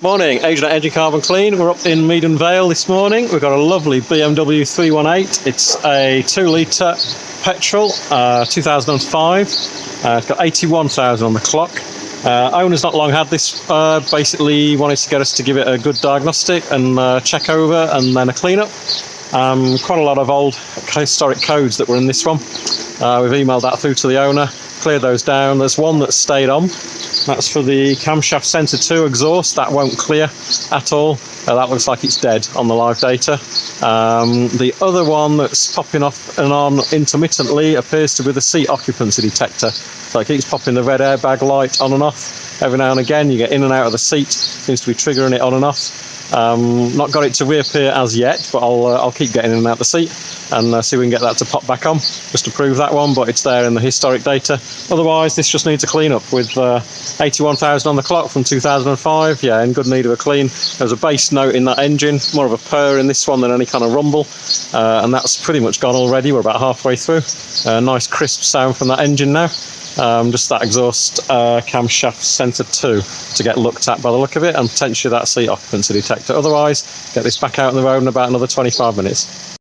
Morning, Agent at Engine Carbon Clean. We're up in Meaden Vale this morning. We've got a lovely BMW 318. It's a 2-litre petrol, 2005. It's got 81,000 on the clock. Owner's not long had this. Basically wanted to get us to give it a good diagnostic and check over and then a clean-up. Quite a lot of old historic codes that were in this one. We've emailed that through to the owner, cleared those down. There's one that stayed on. That's for the Camshaft Centre 2 exhaust. That won't clear at all. That looks like it's dead on the live data. The other one that's popping off and on intermittently appears to be the seat occupancy detector. So it keeps popping the red airbag light on and off. Every now and again you get in and out of the seat. Seems to be triggering it on and off. Not got it to reappear as yet, but I'll keep getting in and out the seat and see if we can get that to pop back on, just to prove that one, but it's there in the historic data. Otherwise, this just needs a clean up with 81,000 on the clock from 2005. Yeah, in good need of a clean. There's a bass note in that engine, more of a purr in this one than any kind of rumble, and that's pretty much gone already. We're about halfway through. Nice crisp sound from that engine now. Just that exhaust camshaft Centre 2 to get looked at by the look of it, and potentially that seat occupancy detector. Otherwise, get this back out on the road in about another 25 minutes.